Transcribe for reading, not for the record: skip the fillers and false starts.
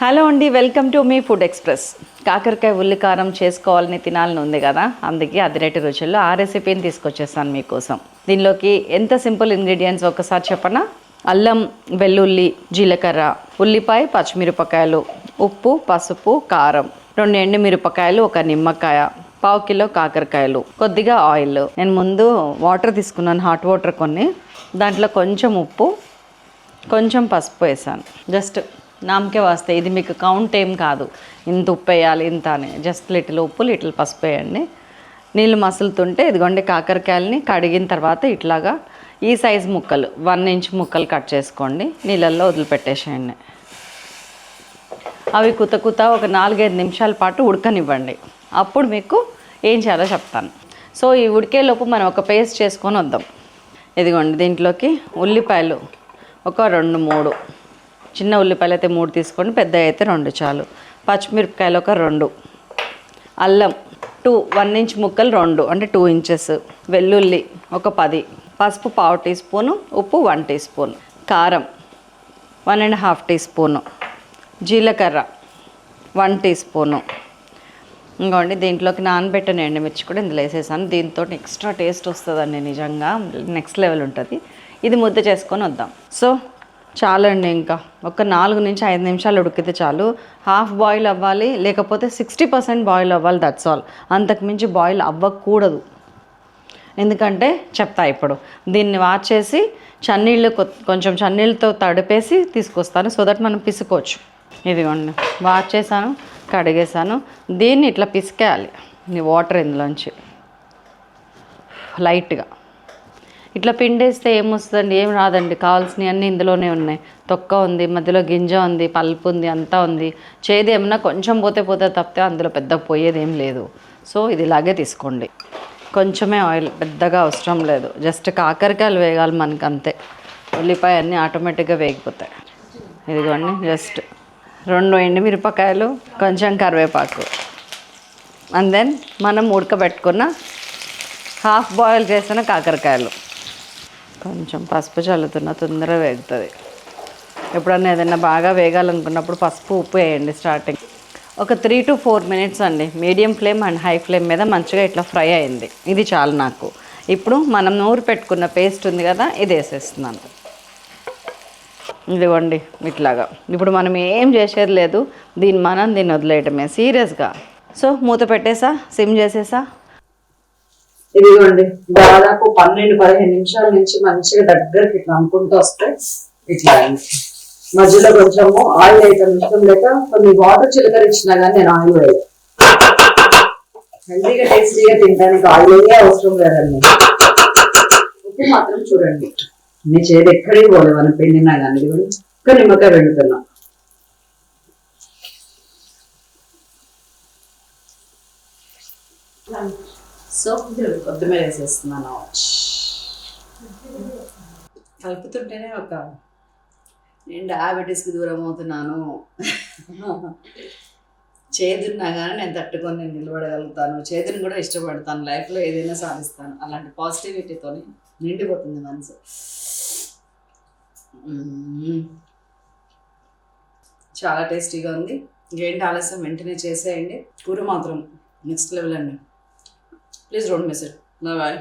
Hello అండి, welcome to me food express. కాకరకాయ ఉల్లి కారం చేసుకోవాలని తినాలని ఉంది కదా, అందుకే అదిరేటి రుచుల్లో ఆ రెసిపీని తీసుకొచ్చేసాను మీకోసం. దీనిలోకి ఎంత సింపుల్ ఇంగ్రీడియంట్స్ ఒకసారి చెప్పనా? అల్లం, వెల్లుల్లి, జీలకర్ర, ఉల్లిపాయ, పచ్చిమిరపకాయలు, ఉప్పు, పసుపు, కారం, 2 ఎండుమిరపకాయలు, 1 నిమ్మకాయ, 1/2 కిలో కాకరకాయలు, కొద్దిగా ఆయిల్. నేను ముందు వాటర్ తీసుకున్నాను, హాట్ వాటర్ కొన్ని. దాంట్లో కొంచెం ఉప్పు, కొంచెం పసుపు వేసాను. జస్ట్ నామకే వాస్తే, ఇది మీకు కౌంట్ ఏం కాదు, ఇంత ఉప్పు వేయాలి ఇంత అని. జస్ట్ లిటిల్ ఉప్పు, లిటిల్ పసుపు వేయండి. నీళ్ళు మసులుతుంటే ఇదిగోండి కాకరకాయలని కడిగిన తర్వాత ఇట్లాగా ఈ సైజు ముక్కలు 1 ఇంచ్ ముక్కలు కట్ చేసుకోండి. నీళ్ళల్లో వదిలిపెట్టేసేయండి. అవి కుత ఒక 4-5 నిమిషాల పాటు ఉడకనివ్వండి. అప్పుడు మీకు ఏం చేయాలో చెప్తాను. సో ఈ ఉడికేలోపు మనం ఒక పేస్ట్ చేసుకొని వద్దాం. ఇదిగోండి దీంట్లోకి ఉల్లిపాయలు ఒక 2-3, చిన్న ఉల్లిపాయలు అయితే 3 తీసుకోండి, పెద్ద అయితే 2 చాలు. పచ్చిమిరపకాయలు ఒక 2, అల్లం 1 ఇంచ్ ముక్కలు 2 అంటే 2 ఇంచెస్, వెల్లుల్లి ఒక 10, పసుపు 1/2 టీ స్పూను, ఉప్పు 1 టీ స్పూన్, కారం 1.5 టీ స్పూను, జీలకర్ర 1 టీ స్పూను. ఇంకోండి దీంట్లోకి నానబెట్టిన ఎండుమిర్చి కూడా ఇందులో వేసేసాను. దీంతో ఎక్స్ట్రా టేస్ట్ వస్తుందండి, నిజంగా నెక్స్ట్ లెవెల్ ఉంటుంది. ఇది ముద్ద చేసుకొని వద్దాం. సో చాలండి, ఇంకా ఒక 4 నుంచి 5 నిమిషాలు ఉడికితే చాలు. హాఫ్ బాయిల్ అవ్వాలి, లేకపోతే 60% బాయిల్ అవ్వాలి, దట్స్ ఆల్. అంతకుమించి బాయిల్ అవ్వకూడదు. ఎందుకంటే చెప్తా ఇప్పుడు. దీన్ని వాష్ చేసి కొంచెం చన్నీళ్ళతో తడిపేసి తీసుకొస్తాను, సో దట్ మనం పిసుకోవచ్చు. ఇదిగోండి వాష్ చేశాను, కడిగేసాను. దీన్ని ఇట్లా పిసికేయాలి, వాటర్ ఇందులోంచి లైట్గా ఇట్లా పిండేస్తే ఏమొస్తుందండి? ఏం రాదండి. కావాల్సినవి అన్నీ ఇందులోనే ఉన్నాయి. తొక్క ఉంది, మధ్యలో గింజ ఉంది, పల్పు ఉంది, అంతా ఉంది. చేదు ఏమన్నా కొంచెం పోతే తప్పితే అందులో పెద్ద పోయేది ఏం లేదు. సో ఇది ఇలాగే తీసుకోండి. కొంచెమే ఆయిల్, పెద్దగా అవసరం లేదు. జస్ట్ కాకరకాయలు వేగాలి మనకు, అంతే. ఉల్లిపాయ అన్నీ ఆటోమేటిక్గా వేగిపోతాయి. ఇదిగోండి జస్ట్ 2 ఎండుమిరపకాయలు, కొంచెం కరివేపాకు, అండ్ దెన్ మనం ఉడకబెట్టుకున్న హాఫ్ బాయిల్ చేసిన కాకరకాయలు. కొంచెం పసుపు చల్లుతున్న, తొందరగా వేగుతుంది. ఎప్పుడన్నా ఏదైనా బాగా వేగాలనుకున్నప్పుడు పసుపు, ఉప్పు వేయండి స్టార్టింగ్. ఒక 3 to 4 మినిట్స్ అండి, medium flame and high flame మీద మంచిగా ఇట్లా ఫ్రై అయింది. ఇది చాలు నాకు. ఇప్పుడు మనం నూరు పెట్టుకున్న పేస్ట్ ఉంది కదా, ఇది వేసేస్తున్నాను. ఇదిగోండి ఇట్లాగా. ఇప్పుడు మనం ఏం చేసేది లేదు, దీన్ని వదిలేయటమే సీరియస్గా. సో మూత పెట్టేసా, సిమ్ చేసేసా. ఇదిగోండి దాదాపు 12-15 నిమిషాల నుంచి మంచిగా దగ్గరికి ఇట్లా అనుకుంటూ వస్తే ఇట్లా మధ్యలో కొంచెము ఆయిల్ అయితే ఇష్టం లేక కొన్ని వాటర్ చిలకరించినా కానీ నేను ఆయిల్ వేయదు. హెల్తీగా టేస్టీగా తినడానికి ఆయిల్ ఏ అవసరం లేదండి. ఉప్పు మాత్రం చూడండి, నీ చేతి ఎక్కడికి పోలేదు మనం పిండినా కానీ. ఇది కూడా ఒక్క నిమ్మకాయ పిండుతున్నా. సో కొత్తిమీర వేసేస్తున్నాను. కలుపుతుంటేనే ఒక నేను డయాబెటీస్కి దూరం అవుతున్నాను. చేదున్నా కానీ నేను తట్టుకొని నేను నిలబడగలుగుతాను. చేదుని కూడా ఇష్టపడతాను. లైఫ్లో ఏదైనా సాధిస్తాను. అలాంటి పాజిటివిటీతో నిండిపోతుంది మనసు. చాలా టేస్టీగా ఉంది. ఏంటి ఆలస్యం, వెంటనే చేసేయండి. కూర మాత్రం నెక్స్ట్ లెవెల్ అండి. Please don't miss it. Bye bye.